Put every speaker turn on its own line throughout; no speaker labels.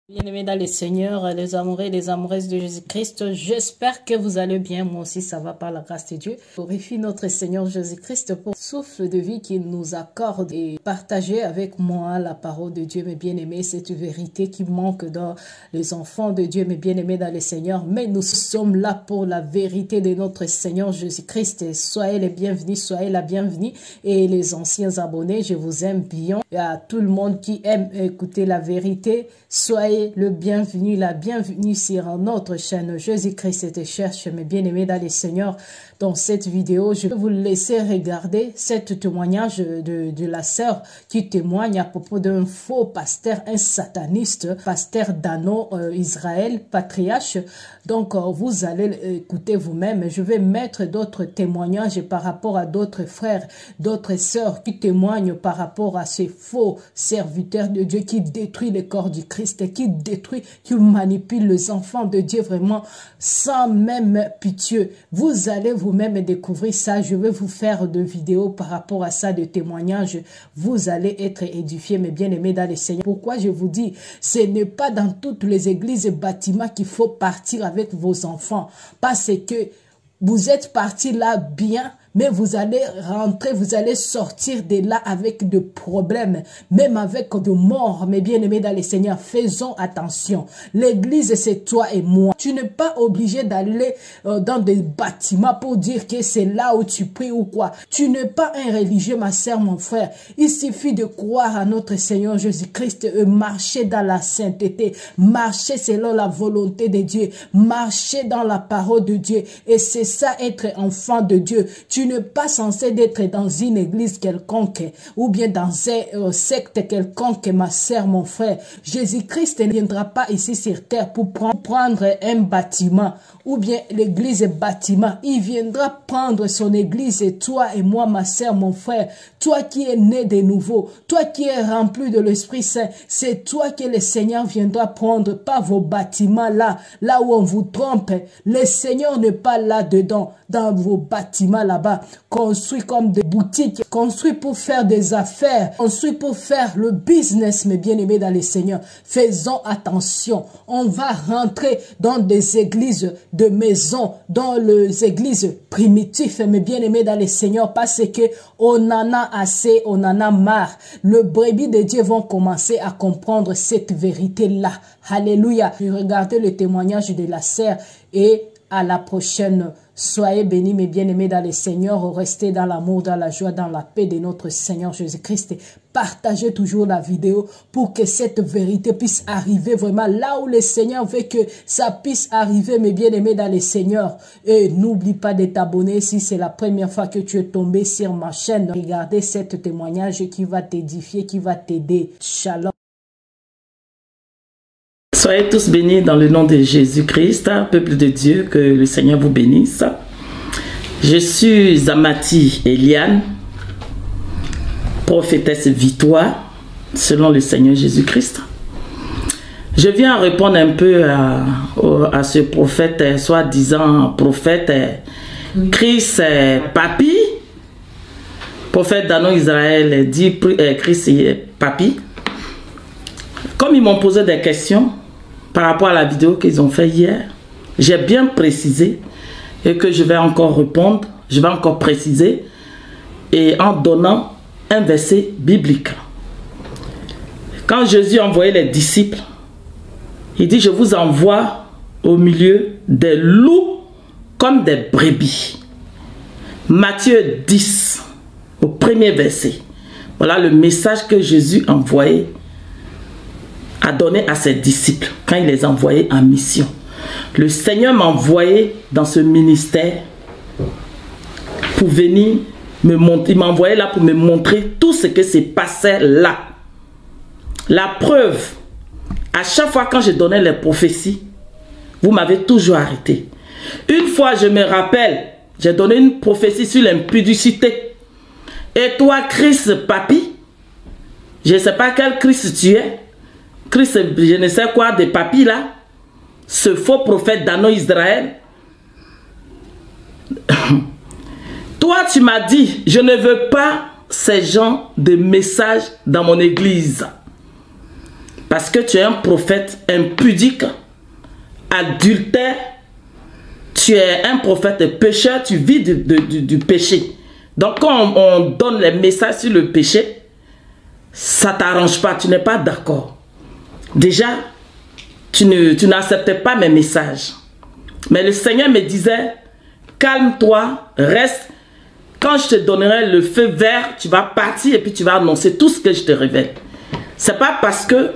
Bien-aimés dans le Seigneur, les amoureux et les amoureuses de Jésus-Christ, j'espère que vous allez bien. Moi aussi, ça va par la grâce de Dieu. Glorifie notre Seigneur Jésus-Christ pour le souffle de vie qu'il nous accorde et partager avec moi la parole de Dieu, mes bien-aimés, cette vérité qui manque dans les enfants de Dieu, mes bien-aimés dans le Seigneur. Mais nous sommes là pour la vérité de notre Seigneur Jésus-Christ. Soyez les bienvenus, soyez la bienvenue. Et les anciens abonnés, je vous aime bien. Et à tout le monde qui aime écouter la vérité, soyez le bienvenu, la bienvenue sur notre chaîne Jésus-Christ te cherche, mes bien-aimés dans le Seigneur. Dans cette vidéo, je vais vous laisser regarder cette témoignage de la sœur qui témoigne à propos d'un faux pasteur, un sataniste, pasteur Dano Israël, patriarche. Donc, vous allez écouter vous-même. Je vais mettre d'autres témoignages par rapport à d'autres frères, d'autres sœurs qui témoignent par rapport à ces faux serviteurs de Dieu qui détruisent le corps du Christ, qui détruit, qui manipule les enfants de Dieu vraiment sans même pitié. Vous allez vous-même découvrir ça. Je vais vous faire de vidéos par rapport à ça, de témoignages. Vous allez être édifiés, mes bien-aimés dans le Seigneur. Pourquoi je vous dis, ce n'est pas dans toutes les églises et bâtiments qu'il faut partir avec vos enfants. Parce que vous êtes partis là bien, mais vous allez rentrer, vous allez sortir de là avec des problèmes, même avec de morts, mes bien-aimés dans le Seigneur. Faisons attention. L'église, c'est toi et moi. Tu n'es pas obligé d'aller dans des bâtiments pour dire que c'est là où tu pries ou quoi. Tu n'es pas un religieux, ma sœur, mon frère. Il suffit de croire à notre Seigneur Jésus-Christ et marcher dans la sainteté, marcher selon la volonté de Dieu, marcher dans la parole de Dieu. Et c'est ça, être enfant de Dieu. Tu n'es pas censé d'être dans une église quelconque ou bien dans un secte quelconque, ma sœur, mon frère. Jésus-Christ ne viendra pas ici sur terre pour prendre un bâtiment ou bien l'église et bâtiment. Il viendra prendre son église et toi et moi, ma sœur, mon frère. Toi qui es né de nouveau, toi qui es rempli de l'Esprit Saint, c'est toi que le Seigneur viendra prendre, pas vos bâtiments là où on vous trompe. Le Seigneur n'est pas là-dedans, dans vos bâtiments là-bas, construits comme des boutiques, construits pour faire des affaires, construits pour faire le business, mes bien-aimés dans le Seigneur. Faisons attention. On va rentrer dans des églises de maison, dans les églises primitives, mes bien-aimés dans le Seigneur, parce que on en a assez, on en a marre. Le brebis de Dieu vont commencer à comprendre cette vérité-là. Alléluia. Regardez le témoignage de la sœur et à la prochaine. Soyez bénis, mes bien-aimés dans le Seigneur. Restez dans l'amour, dans la joie, dans la paix de notre Seigneur Jésus-Christ. Partagez toujours la vidéo pour que cette vérité puisse arriver vraiment là où le Seigneur veut que ça puisse arriver, mes bien-aimés dans le Seigneur. Et n'oublie pas de t'abonner si c'est la première fois que tu es tombé sur ma chaîne. Regardez cet témoignage qui va t'édifier, qui va t'aider. Shalom.
Soyez tous bénis dans le nom de Jésus-Christ, peuple de Dieu, que le Seigneur vous bénisse. Je suis Amati Eliane, prophétesse Victoire, selon le Seigneur Jésus-Christ. Je viens répondre un peu à ce prophète, soi-disant prophète Chris Papi, prophète Dano Israël, dit Chris Papi. Comme ils m'ont posé des questions par rapport à la vidéo qu'ils ont fait hier, j'ai bien précisé et que je vais encore répondre, je vais encore préciser et en donnant un verset biblique. Quand Jésus envoyait les disciples, il dit: je vous envoie au milieu des loups comme des brebis. Matthieu 10, au premier verset. Voilà le message que Jésus envoyait, a donné à ses disciples quand il les envoyait en mission. Le Seigneur m'a envoyé dans ce ministère pour venir me montrer. Il m'a envoyé là pour me montrer tout ce que s'est passé là. La preuve, à chaque fois quand je donnais les prophéties, vous m'avez toujours arrêté. Une fois, je me rappelle, j'ai donné une prophétie sur l'impudicité. Et toi, Chris Papi, je ne sais pas quel Christ tu es, Christ, je ne sais quoi, de Papi là, ce faux prophète Dano Israël. Toi, tu m'as dit, je ne veux pas ces gens de messages dans mon église. Parce que tu es un prophète impudique, adultère, tu es un prophète pécheur, tu vis du péché. Donc quand on donne les messages sur le péché, ça ne t'arrange pas, tu n'es pas d'accord. Déjà, tu n'acceptais pas mes messages. Mais le Seigneur me disait, calme-toi, reste. Quand je te donnerai le feu vert, tu vas partir et puis tu vas annoncer tout ce que je te révèle. Ce n'est pas parce que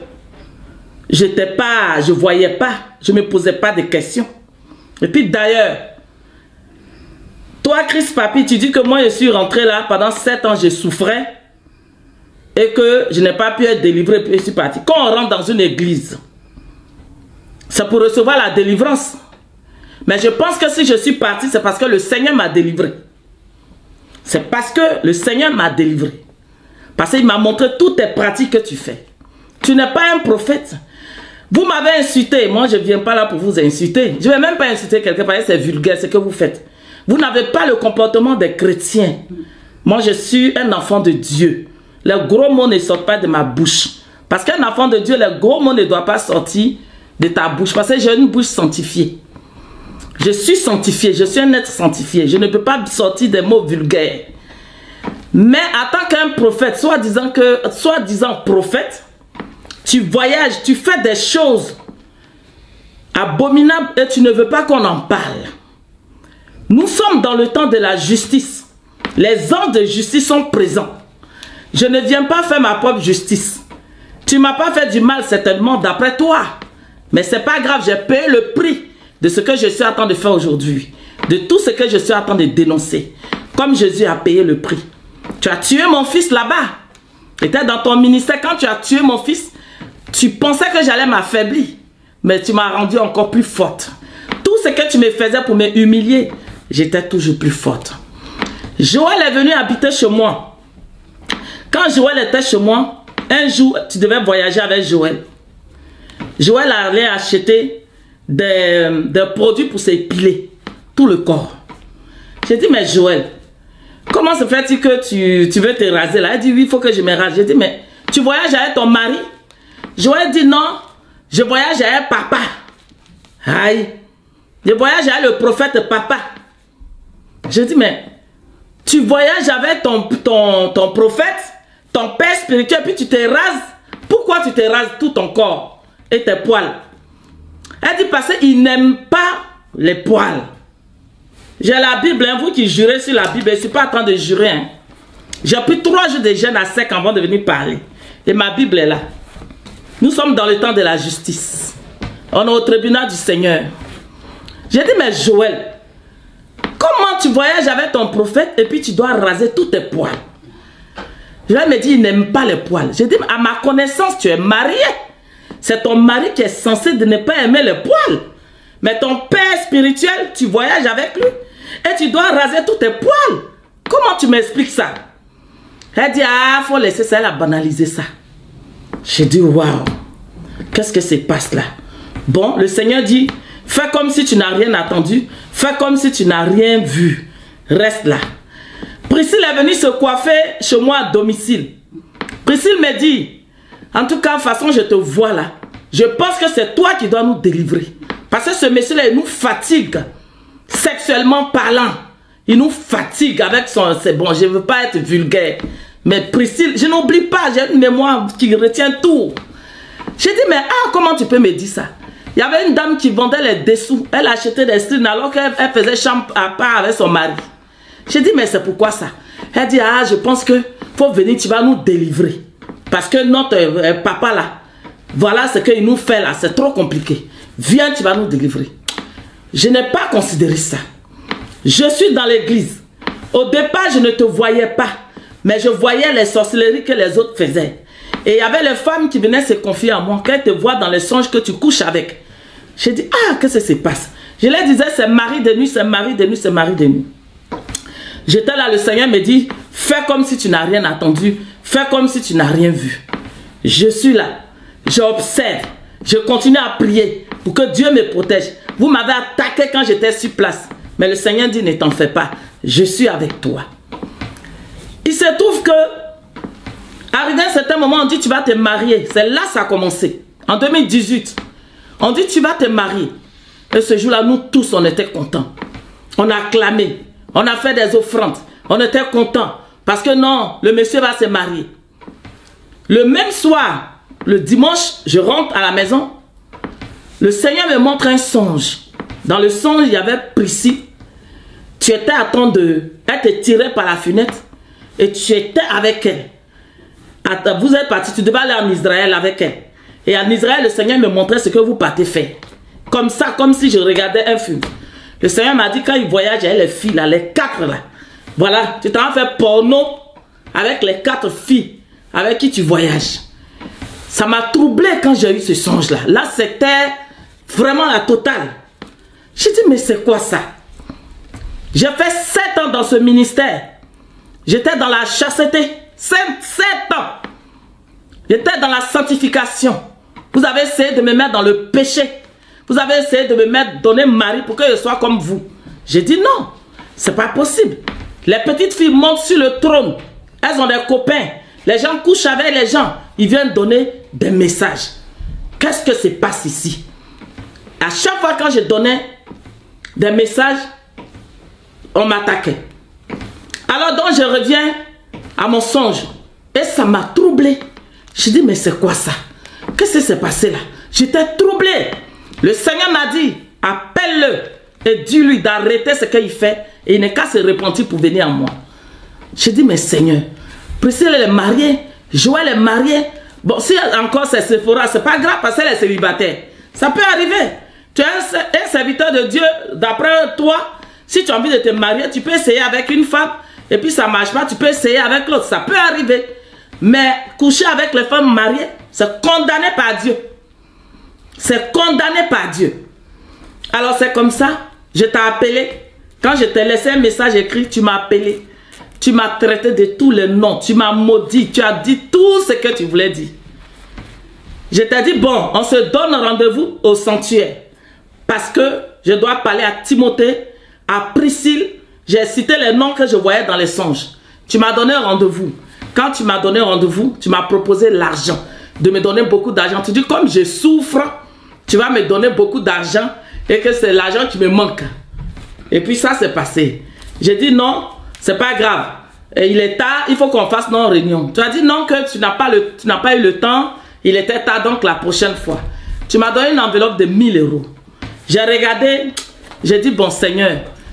je ne voyais pas, je ne me posais pas de questions. Et puis d'ailleurs, toi Chris Papi, tu dis que moi je suis rentré là, pendant 7 ans je souffrais et que je n'ai pas pu être délivré et puis je suis parti. Quand on rentre dans une église, c'est pour recevoir la délivrance. Mais je pense que si je suis parti, c'est parce que le Seigneur m'a délivré. C'est parce que le Seigneur m'a délivré. Parce qu'il m'a montré toutes tes pratiques que tu fais. Tu n'es pas un prophète. Vous m'avez insulté. Moi, je ne viens pas là pour vous insulter. Je ne vais même pas insulter quelqu'un parce que c'est vulgaire ce que vous faites. Vous n'avez pas le comportement des chrétiens. Moi, je suis un enfant de Dieu. Les gros mots ne sortent pas de ma bouche. Parce qu'un enfant de Dieu, les gros mots ne doivent pas sortir de ta bouche. Parce que j'ai une bouche sanctifiée. Je suis sanctifié, je suis un être sanctifié. Je ne peux pas sortir des mots vulgaires. Mais en tant qu'un prophète, soi-disant prophète, tu voyages, tu fais des choses abominables et tu ne veux pas qu'on en parle. Nous sommes dans le temps de la justice. Les anges de justice sont présents. Je ne viens pas faire ma propre justice. Tu ne m'as pas fait du mal certainement d'après toi. Mais ce n'est pas grave, j'ai payé le prix de ce que je suis en train de faire aujourd'hui, de tout ce que je suis en train de dénoncer, comme Jésus a payé le prix. Tu as tué mon fils là-bas. Tu étais dans ton ministère, quand tu as tué mon fils, tu pensais que j'allais m'affaiblir, mais tu m'as rendu encore plus forte. Tout ce que tu me faisais pour me humilier, j'étais toujours plus forte. Joël est venu habiter chez moi. Quand Joël était chez moi, un jour, tu devais voyager avec Joël. Joël allait acheter des produits pour s'épiler tout le corps. J'ai dit, mais Joël, comment se fait-il que tu veux te raser là? Il dit, oui, il faut que je me rase. J'ai dit, mais tu voyages avec ton mari? Joël dit, non, je voyage avec papa. Aïe, je voyage avec le prophète papa. J'ai dit, mais tu voyages avec ton prophète, ton père spirituel, puis tu te rases. Pourquoi tu te rases tout ton corps et tes poils? Elle dit parce qu'il n'aime pas les poils. J'ai la Bible, hein, vous qui jurez sur la Bible, je ne suis pas en train de jurer. Hein. J'ai pris 3 jours de jeûne à sec avant de venir parler. Et ma Bible est là. Nous sommes dans le temps de la justice. On est au tribunal du Seigneur. J'ai dit, mais Joël, comment tu voyages avec ton prophète et puis tu dois raser tous tes poils? Joël me dit, il n'aime pas les poils. J'ai dit, à ma connaissance, tu es marié. C'est ton mari qui est censé de ne pas aimer les poils. Mais ton père spirituel, tu voyages avec lui. Et tu dois raser tous tes poils. Comment tu m'expliques ça? Elle dit, ah, il faut laisser ça, elle a banalisé ça. J'ai dit, waouh, qu'est-ce que se passe là? Bon, le Seigneur dit, fais comme si tu n'as rien entendu. Fais comme si tu n'as rien vu. Reste là. Priscille est venue se coiffer chez moi à domicile. Priscille me dit, en tout cas, de toute façon, je te vois là. Je pense que c'est toi qui dois nous délivrer. Parce que ce monsieur-là, il nous fatigue. Sexuellement parlant. Il nous fatigue avec son... C'est bon, je ne veux pas être vulgaire. Mais Priscille, je n'oublie pas. J'ai une mémoire qui retient tout. J'ai dit, mais comment tu peux me dire ça? Il y avait une dame qui vendait les dessous. Elle achetait des styles alors qu'elle faisait chambre à part avec son mari. J'ai dit, mais c'est pourquoi ça? Elle dit, je pense que faut venir, tu vas nous délivrer. Parce que notre papa là, voilà ce qu'il nous fait là, c'est trop compliqué. Viens, tu vas nous délivrer. Je n'ai pas considéré ça. Je suis dans l'église. Au départ, je ne te voyais pas. Mais je voyais les sorcelleries que les autres faisaient. Et il y avait les femmes qui venaient se confier à moi. Quand elles te voient dans les songes que tu couches avec. J'ai dit, qu'est-ce qui se passe? Je leur disais, c'est mari de nuit, c'est mari de nuit, c'est mari de nuit. J'étais là, le Seigneur me dit, fais comme si tu n'as rien entendu. Fais comme si tu n'as rien vu. Je suis là. J'observe. Je continue à prier pour que Dieu me protège. Vous m'avez attaqué quand j'étais sur place. Mais le Seigneur dit, ne t'en fais pas. Je suis avec toi. Il se trouve que, arrivé à un certain moment, on dit, tu vas te marier. C'est là que ça a commencé. en 2018. On dit, tu vas te marier. Et ce jour-là, nous tous, on était contents. On a acclamé. On a fait des offrandes. On était contents. Parce que non, le monsieur va se marier. Le même soir, le dimanche, je rentre à la maison. Le Seigneur me montre un songe. Dans le songe, il y avait Priscille. Tu étais à train de... Elle te tirait par la fenêtre. Et tu étais avec elle. Vous êtes parti, tu devais aller en Israël avec elle. Et en Israël, le Seigneur me montrait ce que vous partez faire. Comme ça, comme si je regardais un film. Le Seigneur m'a dit, quand il voyage, il y a les filles là, les 4 là. Voilà, tu t'en fais porno avec les 4 filles avec qui tu voyages. Ça m'a troublé quand j'ai eu ce songe là. Là, c'était vraiment la totale. J'ai dit, mais c'est quoi ça? J'ai fait 7 ans dans ce ministère. J'étais dans la chasteté. 7 ans. J'étais dans la sanctification. Vous avez essayé de me mettre dans le péché. Vous avez essayé de me mettre, donner mari pour que je sois comme vous. J'ai dit non. C'est pas possible. Les petites filles montent sur le trône. Elles ont des copains. Les gens couchent avec les gens. Ils viennent donner des messages. Qu'est-ce que se passe ici? À chaque fois quand je donnais des messages, on m'attaquait. Alors donc je reviens à mon songe. Et ça m'a troublé. Je dis mais c'est quoi ça? Qu'est-ce qui s'est passé là? J'étais troublé. Le Seigneur m'a dit, appelle-le et dis-lui d'arrêter ce qu'il fait. Et il n'est qu'à se repentir pour venir à moi. J'ai dit mais Seigneur, Priscille elle est mariée, Joël est marié. Bon, si encore c'est Sephora, c'est pas grave parce qu'elle est célibataire. Ça peut arriver. Tu es un serviteur de Dieu, d'après toi, si tu as envie de te marier, tu peux essayer avec une femme, et puis ça ne marche pas, tu peux essayer avec l'autre. Ça peut arriver. Mais coucher avec les femmes mariées, c'est condamné par Dieu. C'est condamné par Dieu. Alors c'est comme ça, je t'ai appelé. Quand je t'ai laissé un message écrit, tu m'as appelé. Tu m'as traité de tous les noms. Tu m'as maudit. Tu as dit tout ce que tu voulais dire. Je t'ai dit, bon, on se donne rendez-vous au sanctuaire. Parce que je dois parler à Timothée, à Priscille. J'ai cité les noms que je voyais dans les songes. Tu m'as donné rendez-vous. Quand tu m'as donné rendez-vous, tu m'as proposé l'argent. De me donner beaucoup d'argent. Tu dis, comme je souffre, tu vas me donner beaucoup d'argent et que c'est l'argent qui me manque. Et puis ça s'est passé. J'ai dit non, c'est pas grave. Et il est tard, il faut qu'on fasse nos réunions. Tu as dit non, que tu n'as pas eu le temps. Il était tard, donc la prochaine fois. Tu m'as donné une enveloppe de 1000 €. J'ai regardé, j'ai dit bon Seigneur,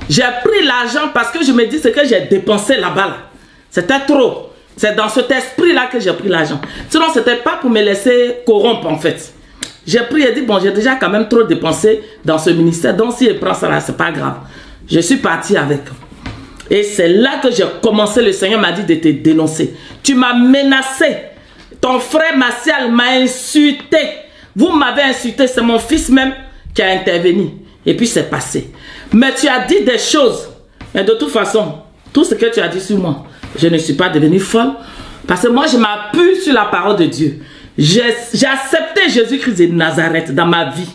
j'ai pris l'argent parce que je me dis ce que j'ai dépensé là-bas. Là. C'était trop. C'est dans cet esprit-là que j'ai pris l'argent. Sinon, ce n'était pas pour me laisser corrompre en fait. J'ai pris et dit, bon, j'ai déjà quand même trop dépensé dans ce ministère. Donc, si je prends ça là, c'est pas grave. Je suis parti avec. Et c'est là que j'ai commencé. Le Seigneur m'a dit de te dénoncer. Tu m'as menacé. Ton frère Martial m'a insulté. Vous m'avez insulté. C'est mon fils même qui a intervenu. Et puis, c'est passé. Mais tu as dit des choses. Mais de toute façon, tout ce que tu as dit sur moi, je ne suis pas devenue folle. Parce que moi, je m'appuie sur la parole de Dieu. J'ai accepté Jésus-Christ de Nazareth dans ma vie.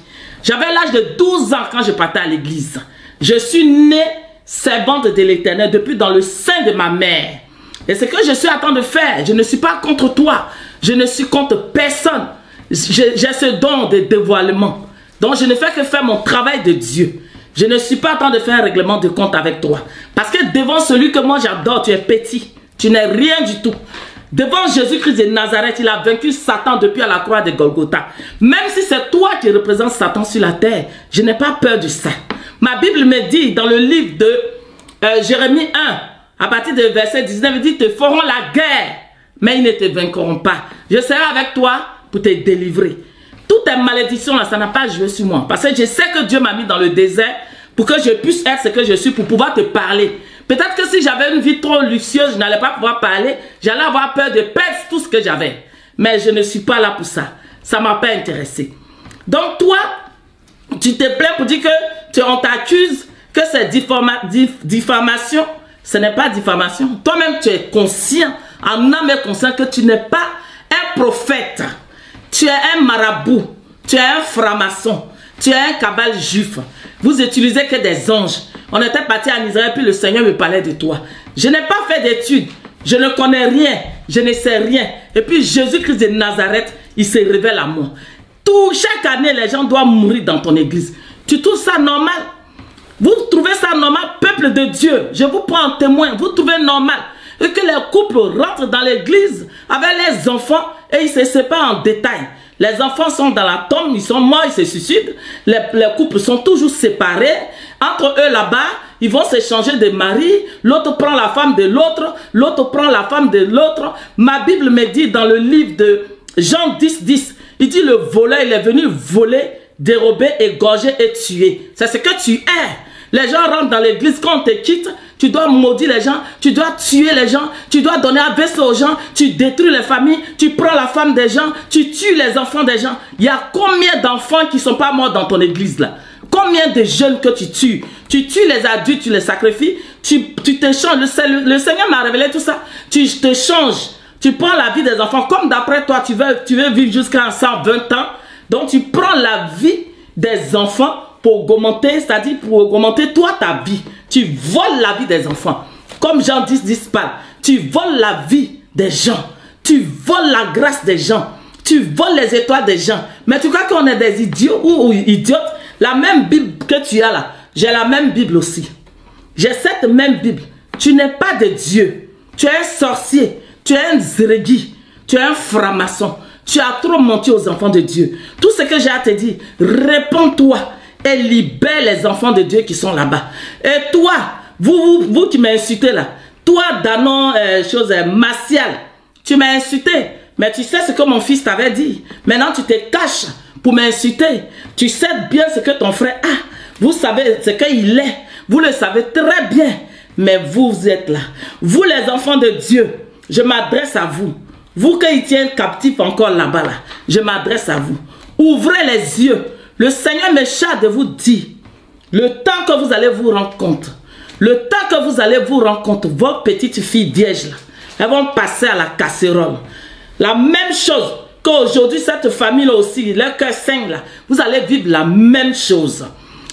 J'avais l'âge de 12 ans quand je partais à l'église. Je suis née servante de l'Éternel depuis dans le sein de ma mère. Et ce que je suis en train de faire, je ne suis pas contre toi. Je ne suis contre personne. J'ai ce don de dévoilement. Donc je ne fais que faire mon travail de Dieu. Je ne suis pas en train de faire un règlement de compte avec toi. Parce que devant celui que moi j'adore, tu es petit. Tu n'es rien du tout. Devant Jésus-Christ de Nazareth, il a vaincu Satan depuis à la croix de Golgotha. Même si c'est toi qui représentes Satan sur la terre, je n'ai pas peur de ça. Ma Bible me dit dans le livre de Jérémie 1, à partir du verset 19, il dit, ils te feront la guerre, mais ils ne te vaincront pas. Je serai avec toi pour te délivrer. Toutes tes malédictions là, ça n'a pas joué sur moi. Parce que je sais que Dieu m'a mis dans le désert pour que je puisse être ce que je suis, pour pouvoir te parler. Peut-être que si j'avais une vie trop luxueuse, je n'allais pas pouvoir parler. J'allais avoir peur de perdre tout ce que j'avais. Mais je ne suis pas là pour ça. Ça ne m'a pas intéressé. Donc toi, tu te plains pour dire que on t'accuse que c'est diffamation. Ce n'est pas diffamation. Toi-même, tu es conscient, en âme et conscient, que tu n'es pas un prophète. Tu es un marabout. Tu es un franc-maçon. Tu es un cabal juif. Vous utilisez que des anges. On était parti en Israël, puis le Seigneur me parlait de toi. Je n'ai pas fait d'études. Je ne connais rien. Je ne sais rien. Et puis Jésus-Christ de Nazareth, il se révèle à moi. Chaque année, les gens doivent mourir dans ton église. Tu trouves ça normal? Vous trouvez ça normal, peuple de Dieu? Je vous prends en témoin. Vous trouvez normal et que les couples rentrent dans l'église avec les enfants et ils se séparent en détail? Les enfants sont dans la tombe, ils sont morts, ils se suicident. Les couples sont toujours séparés. Entre eux là-bas, ils vont s'échanger de mari. L'autre prend la femme de l'autre. L'autre prend la femme de l'autre. Ma Bible me dit dans le livre de Jean 10, 10, il dit le voleur, il est venu voler, dérober, égorger et tuer. C'est ce que tu es. Les gens rentrent dans l'église, quand on te quitte, tu dois maudire les gens, tu dois tuer les gens, tu dois donner un vaisseau aux gens, tu détruis les familles, tu prends la femme des gens, tu tues les enfants des gens. Il y a combien d'enfants qui ne sont pas morts dans ton église là? Combien de jeunes que tu tues? Tu tues les adultes, tu les sacrifies, tu te changes. Le Seigneur m'a révélé tout ça. Tu te changes, tu prends la vie des enfants. Comme d'après toi, tu veux vivre jusqu'à 120 ans. Donc tu prends la vie des enfants pour augmenter, c'est-à-dire pour augmenter toi ta vie. Tu voles la vie des enfants. Comme Jean 10, 10 parle. Tu voles la vie des gens. Tu voles la grâce des gens. Tu voles les étoiles des gens. Mais tu crois qu'on est des idiots ou idiotes? La même Bible que tu as là, j'ai la même Bible aussi. J'ai cette même Bible. Tu n'es pas de Dieu. Tu es un sorcier. Tu es un zérégui. Tu es un franc-maçon. Tu as trop menti aux enfants de Dieu. Tout ce que j'ai à te dire, réponds-toi et libère les enfants de Dieu qui sont là-bas. Et toi, vous qui m'insultez là, toi, Danon, Martial, tu m'as insulté. Mais tu sais ce que mon fils t'avait dit. Maintenant, tu te caches pour m'insulter. Tu sais bien ce que ton frère a. Vous savez ce qu'il est. Vous le savez très bien. Mais vous êtes là. Vous, les enfants de Dieu, je m'adresse à vous. Vous qui tiennent captifs encore là-bas, là, je m'adresse à vous. Ouvrez les yeux. Le Seigneur me charge de vous dire, le temps que vous allez vous rendre compte, le temps que vous allez vous rendre compte, vos petites filles vierges, là, elles vont passer à la casserole. La même chose qu'aujourd'hui, cette famille-là aussi, leur cœur saigne là, vous allez vivre la même chose.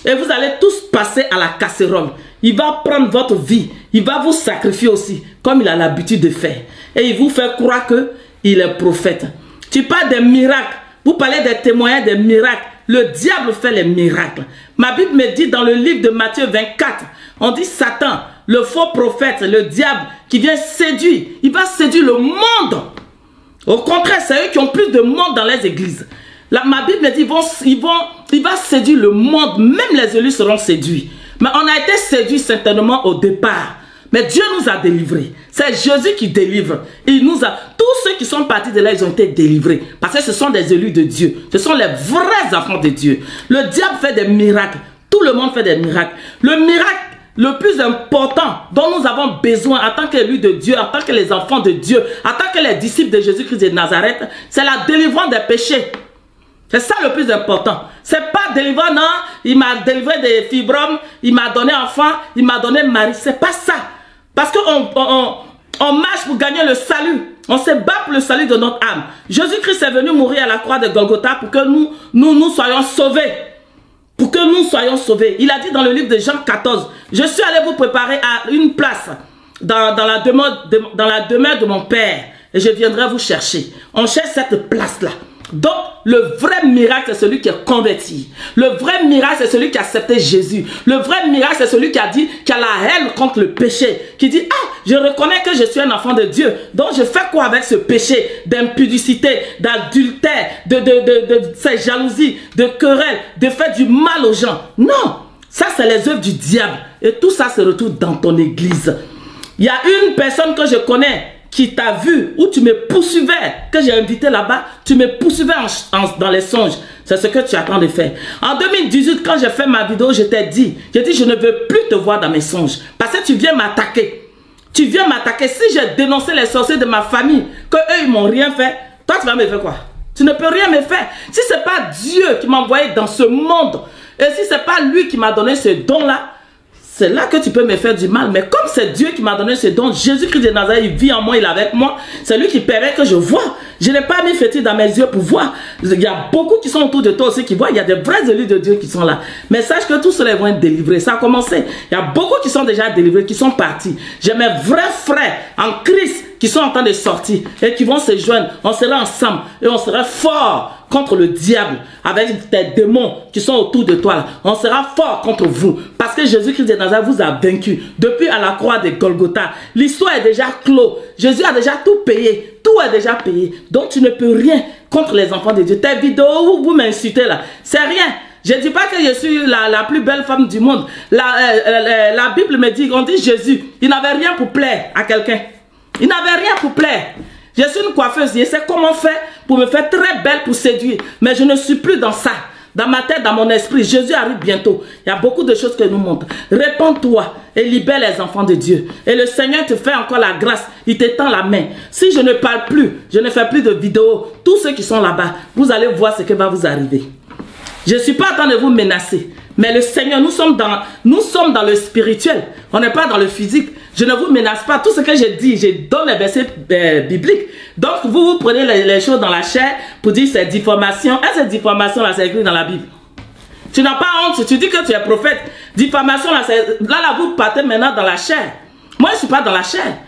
Et vous allez tous passer à la casserole. Il va prendre votre vie, il va vous sacrifier aussi, comme il a l'habitude de faire. Et il vous fait croire qu'il est prophète. Tu parles des miracles, vous parlez des témoignages des miracles. Le diable fait les miracles. Ma Bible me dit dans le livre de Matthieu 24, on dit Satan, le faux prophète, le diable qui vient séduire, il va séduire le monde. Au contraire, c'est eux qui ont plus de monde dans les églises. Là, ma Bible me dit, il va séduire le monde, même les élus seront séduits. Mais on a été séduits certainement au départ. Mais Dieu nous a délivrés. C'est Jésus qui délivre. Il nous a, tous ceux qui sont partis de là, ils ont été délivrés. Parce que ce sont des élus de Dieu. Ce sont les vrais enfants de Dieu. Le diable fait des miracles. Tout le monde fait des miracles. Le miracle le plus important dont nous avons besoin en tant qu'élus de Dieu, en tant que les enfants de Dieu, en tant que les disciples de Jésus-Christ de Nazareth, c'est la délivrance des péchés. C'est ça le plus important. C'est pas délivrant, non, il m'a délivré des fibromes, il m'a donné enfant, il m'a donné mari. C'est pas ça. Parce qu'on marche pour gagner le salut. On se bat pour le salut de notre âme. Jésus-Christ est venu mourir à la croix de Golgotha pour que nous soyons sauvés. Pour que nous soyons sauvés. Il a dit dans le livre de Jean 14, je suis allé vous préparer à une place dans la demeure de mon Père. Et je viendrai vous chercher. On cherche cette place-là. Donc, le vrai miracle, c'est celui qui est converti. Le vrai miracle, c'est celui qui a accepté Jésus. Le vrai miracle, c'est celui qui a dit, qui a la haine contre le péché. Qui dit, ah, je reconnais que je suis un enfant de Dieu. Donc, je fais quoi avec ce péché d'impudicité, d'adultère, de cette jalousie, de querelle, de faire du mal aux gens? Non, ça, c'est les œuvres du diable. Et tout ça se retrouve dans ton église. Il y a une personne que je connais qui t'a vu, ou tu me poursuivais, que j'ai invité là-bas, tu me poursuivais dans les songes. C'est ce que tu attends de faire. En 2018, quand j'ai fait ma vidéo, je t'ai dit, je ne veux plus te voir dans mes songes. Parce que tu viens m'attaquer. Tu viens m'attaquer. Si j'ai dénoncé les sorciers de ma famille, que eux, ils m'ont rien fait, toi, tu vas me faire quoi? Tu ne peux rien me faire. Si ce n'est pas Dieu qui m'a envoyé dans ce monde, et si ce n'est pas lui qui m'a donné ce don-là, c'est là que tu peux me faire du mal. Mais comme c'est Dieu qui m'a donné ce don, Jésus-Christ de Nazareth, il vit en moi, il est avec moi. C'est lui qui permet que je vois. Je n'ai pas mis fétiche dans mes yeux pour voir. Il y a beaucoup qui sont autour de toi aussi qui voient. Il y a des vrais élus de Dieu qui sont là. Mais sache que tous ceux-là vont être délivrés. Ça a commencé. Il y a beaucoup qui sont déjà délivrés, qui sont partis. J'ai mes vrais frères en Christ qui sont en train de sortir et qui vont se joindre. On sera ensemble et on sera fort contre le diable avec tes démons qui sont autour de toi. Là. On sera fort contre vous parce que Jésus-Christ de Nazareth vous a vaincu. Depuis à la croix de Golgotha, l'histoire est déjà clos. Jésus a déjà tout payé. Tout est déjà payé. Donc tu ne peux rien contre les enfants de Dieu. Tes vidéos où vous m'insultez là, c'est rien. Je ne dis pas que je suis la plus belle femme du monde. La Bible me dit, on dit Jésus, il n'avait rien pour plaire à quelqu'un. Il n'avait rien pour plaire. Je suis une coiffeuse, je sais comment faire pour me faire très belle pour séduire. Mais je ne suis plus dans ça. Dans ma tête, dans mon esprit, Jésus arrive bientôt. Il y a beaucoup de choses que nous montrent. Répands-toi et libère les enfants de Dieu. Et le Seigneur te fait encore la grâce. Il t'étend la main. Si je ne parle plus, je ne fais plus de vidéos, tous ceux qui sont là-bas, vous allez voir ce qui va vous arriver. Je ne suis pas en train de vous menacer. Mais le Seigneur, nous sommes dans le spirituel. On n'est pas dans le physique. Je ne vous menace pas. Tout ce que je dis, je donne les versets bibliques. Donc, vous prenez les choses dans la chair pour dire c'est diffamation. Et cette diffamation-là, c'est écrit dans la Bible. Tu n'as pas honte. Tu dis que tu es prophète. Diffamation-là, là, vous partez maintenant dans la chair. Moi, je ne suis pas dans la chair.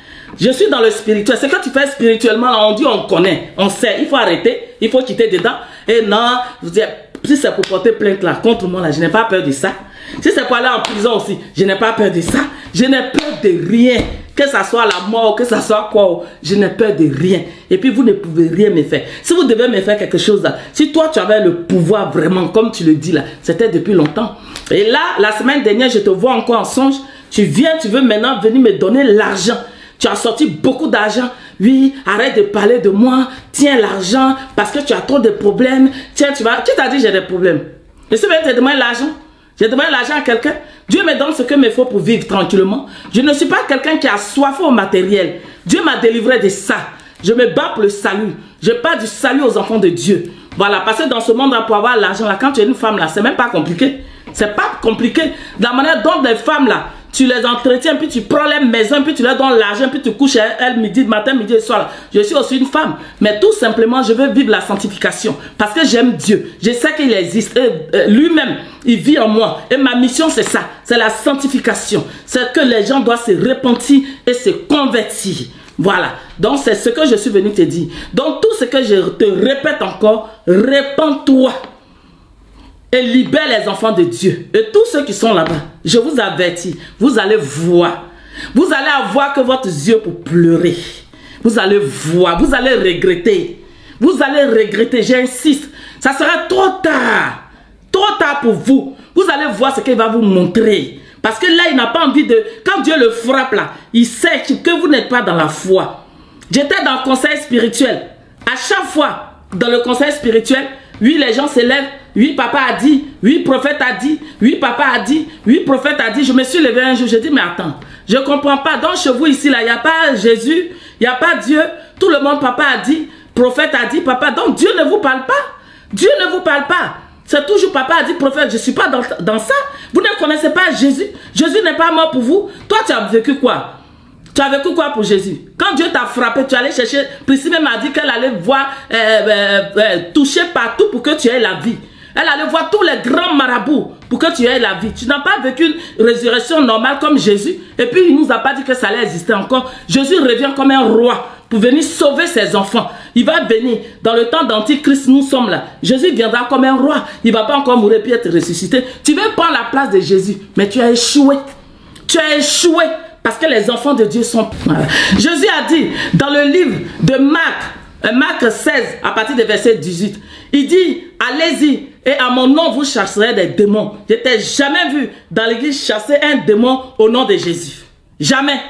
Je suis dans le spirituel. Ce que tu fais spirituellement, là, on dit, on connaît. On sait. Il faut arrêter. Il faut quitter dedans. Et non, vous dites... Si c'est pour porter plainte là, contre moi là, je n'ai pas peur de ça. Si c'est pour aller en prison aussi, je n'ai pas peur de ça. Je n'ai peur de rien. Que ça soit la mort, que ça soit quoi, je n'ai peur de rien. Et puis vous ne pouvez rien me faire. Si vous devez me faire quelque chose là, si toi tu avais le pouvoir vraiment, comme tu le dis là, c'était depuis longtemps. Et là, la semaine dernière, je te vois encore en songe. Tu viens, tu veux maintenant venir me donner l'argent. Tu as sorti beaucoup d'argent. Oui, arrête de parler de moi. Tiens l'argent parce que tu as trop de problèmes. Tiens, qui t'a dit j'ai des problèmes? Je suis venu te demander l'argent. J'ai demandé l'argent à quelqu'un. Dieu me donne ce que me faut pour vivre tranquillement. Je ne suis pas quelqu'un qui a soif au matériel. Dieu m'a délivré de ça. Je me bats pour le salut. Je parle du salut aux enfants de Dieu. Voilà, parce que dans ce monde, pour avoir l'argent, là, quand tu es une femme, là, c'est même pas compliqué. C'est pas compliqué. De la manière dont les femmes, là, tu les entretiens, puis tu prends les maisons, puis tu leur donnes l'argent, puis tu couches à elles midi, matin, midi et soir. Je suis aussi une femme. Mais tout simplement, je veux vivre la sanctification. Parce que j'aime Dieu. Je sais qu'il existe. Lui-même, il vit en moi. Et ma mission, c'est ça. C'est la sanctification. C'est que les gens doivent se repentir et se convertir. Voilà. Donc, c'est ce que je suis venu te dire. Donc, tout ce que je te répète encore, répands-toi. Et libère les enfants de Dieu. Et tous ceux qui sont là-bas, je vous avertis, vous allez voir. Vous allez avoir que votre yeux pour pleurer. Vous allez voir, vous allez regretter. Vous allez regretter, j'insiste. Ça sera trop tard. Trop tard pour vous. Vous allez voir ce qu'il va vous montrer. Parce que là, il n'a pas envie de... Quand Dieu le frappe là, il sait que vous n'êtes pas dans la foi. J'étais dans le conseil spirituel. À chaque fois, dans le conseil spirituel, oui, les gens se lèvent. Oui, papa a dit. Oui, prophète a dit. Oui, papa a dit. Oui, prophète a dit. Je me suis levé un jour. Je dis, mais attends, je ne comprends pas. Donc, chez vous ici, là, il n'y a pas Jésus. Il n'y a pas Dieu. Tout le monde, papa a dit. Prophète a dit, papa. Donc, Dieu ne vous parle pas. Dieu ne vous parle pas. C'est toujours papa a dit, prophète. Je ne suis pas dans ça. Vous ne connaissez pas Jésus. Jésus n'est pas mort pour vous. Toi, tu as vécu quoi? Tu as vécu quoi pour Jésus? Quand Dieu t'a frappé, tu allais chercher. Priscille m'a dit qu'elle allait voir, toucher partout pour que tu aies la vie. Elle allait voir tous les grands marabouts pour que tu aies la vie. Tu n'as pas vécu une résurrection normale comme Jésus. Et puis il ne nous a pas dit que ça allait exister encore. Jésus revient comme un roi pour venir sauver ses enfants. Il va venir. Dans le temps d'Antichrist, nous sommes là. Jésus viendra comme un roi. Il ne va pas encore mourir puis être ressuscité. Tu veux prendre la place de Jésus, mais tu as échoué. Tu as échoué. Parce que les enfants de Dieu sont... Jésus a dit dans le livre de Marc 16, à partir du verset 18, il dit, allez-y, et à mon nom vous chasserez des démons. Je n'ai jamais vu dans l'église chasser un démon au nom de Jésus. Jamais.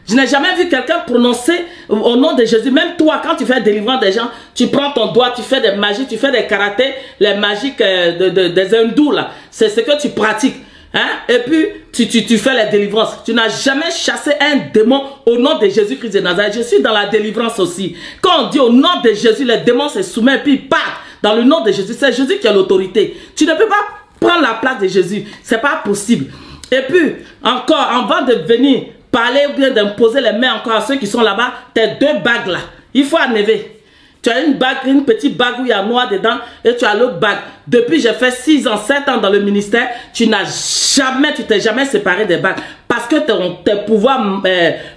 Je n'ai jamais vu quelqu'un prononcer au nom de Jésus. Même toi, quand tu fais délivrance des gens, tu prends ton doigt, tu fais des magies, tu fais des karatés, les magiques des hindous, là. C'est ce que tu pratiques. Hein? Et puis, tu fais la délivrance. Tu n'as jamais chassé un démon au nom de Jésus-Christ de Nazareth. Je suis dans la délivrance aussi. Quand on dit au nom de Jésus, les démons se soumettent et puis ils partent. Dans le nom de Jésus, c'est Jésus qui a l'autorité. Tu ne peux pas prendre la place de Jésus. Ce n'est pas possible. Et puis, encore, avant de venir parler ou bien d'imposer les mains encore à ceux qui sont là-bas, tes deux bagues là, il faut enlever. Tu as une bague, une petite bague où il y a noir dedans et tu as l'autre bague. Depuis j'ai fait 6 ans, 7 ans dans le ministère, tu t'es jamais séparé des bagues. Parce que tes pouvoirs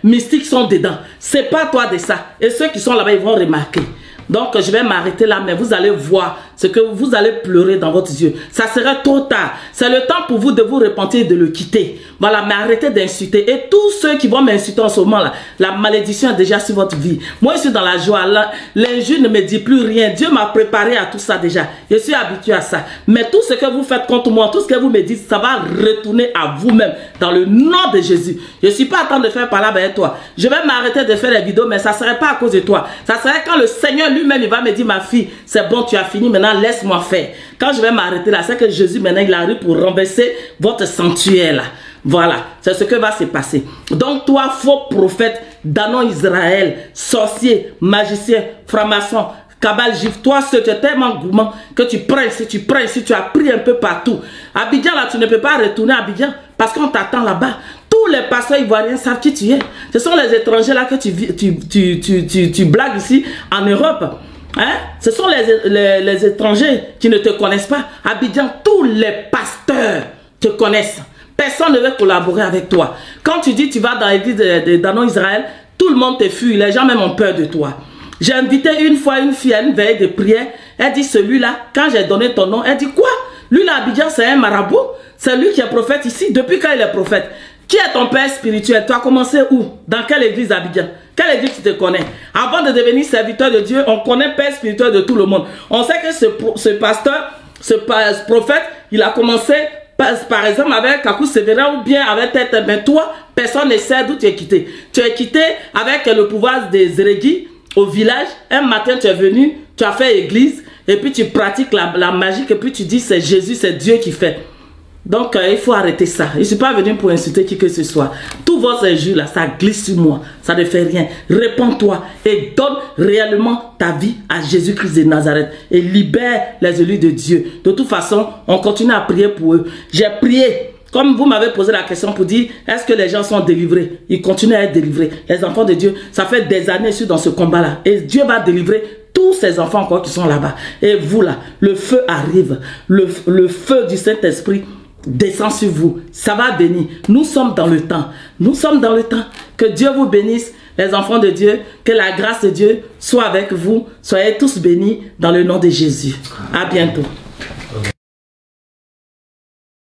mystiques sont dedans. C'est pas toi de ça. Et ceux qui sont là-bas, ils vont remarquer. Donc je vais m'arrêter là, mais vous allez voir ce que vous allez pleurer dans votre yeux. Ça serait trop tard. C'est le temps pour vous de vous repentir et de le quitter. Voilà, mais arrêtez d'insulter. Et tous ceux qui vont m'insulter en ce moment-là, la malédiction est déjà sur votre vie. Moi, je suis dans la joie. L'injure ne me dit plus rien. Dieu m'a préparé à tout ça déjà. Je suis habitué à ça. Mais tout ce que vous faites contre moi, tout ce que vous me dites, ça va retourner à vous-même dans le nom de Jésus. Je ne suis pas en train de faire par là avec toi. Je vais m'arrêter de faire les vidéos, mais ça ne serait pas à cause de toi. Ça serait quand le Seigneur lui-même, il va me dire, ma fille, c'est bon, tu as fini, maintenant laisse-moi faire. Quand je vais m'arrêter là, c'est que Jésus maintenant il arrive pour renverser votre sanctuaire là. Voilà, c'est ce que va se passer. Donc toi, faux prophète, Danon Israël, sorcier, magicien, franc-maçon, cabale juif, toi seul, tu es tellement gourmand que tu prends ici, tu as pris un peu partout. Abidjan là, tu ne peux pas retourner à Abidjan parce qu'on t'attend là-bas. Tous les pasteurs ivoiriens savent qui tu es. Ce sont les étrangers là que tu blagues ici en Europe. Hein? Ce sont les étrangers qui ne te connaissent pas. Abidjan, tous les pasteurs te connaissent. Personne ne veut collaborer avec toi. Quand tu dis tu vas dans l'église de Danon Israël, tout le monde te fuit. Les gens même ont peur de toi. J'ai invité une fois une fille à une veille de prière. Elle dit celui-là, quand j'ai donné ton nom, elle dit quoi? Lui là, Abidjan, c'est un marabout. C'est lui qui est prophète ici. Depuis quand il est prophète? Qui est ton père spirituel? Tu as commencé où? Dans quelle église Abidjan? Quelle église tu te connais? Avant de devenir serviteur de Dieu, on connaît père spirituel de tout le monde. On sait que ce pasteur, ce prophète, il a commencé par exemple avec Kakou Sévérin ou bien avec Tête. Mais toi, personne ne sait d'où tu es quitté. Tu es quitté avec le pouvoir des Zérégis au village. Un matin, tu es venu, tu as fait église et puis tu pratiques la magie et puis tu dis c'est Jésus, c'est Dieu qui fait. Donc, il faut arrêter ça. Je ne suis pas venu pour insulter qui que ce soit. Tous vos injures là, ça glisse sur moi. Ça ne fait rien. Réponds-toi et donne réellement ta vie à Jésus-Christ de Nazareth. Et libère les élus de Dieu. De toute façon, on continue à prier pour eux. J'ai prié. Comme vous m'avez posé la question pour dire, est-ce que les gens sont délivrés? Ils continuent à être délivrés. Les enfants de Dieu, ça fait des années sur dans ce combat-là. Et Dieu va délivrer tous ces enfants encore qui sont là-bas. Et vous là, le feu arrive. Le feu du Saint-Esprit descend sur vous, ça va bénir. Nous sommes dans le temps. Nous sommes dans le temps. Que Dieu vous bénisse, les enfants de Dieu. Que la grâce de Dieu soit avec vous. Soyez tous bénis dans le nom de Jésus. À bientôt.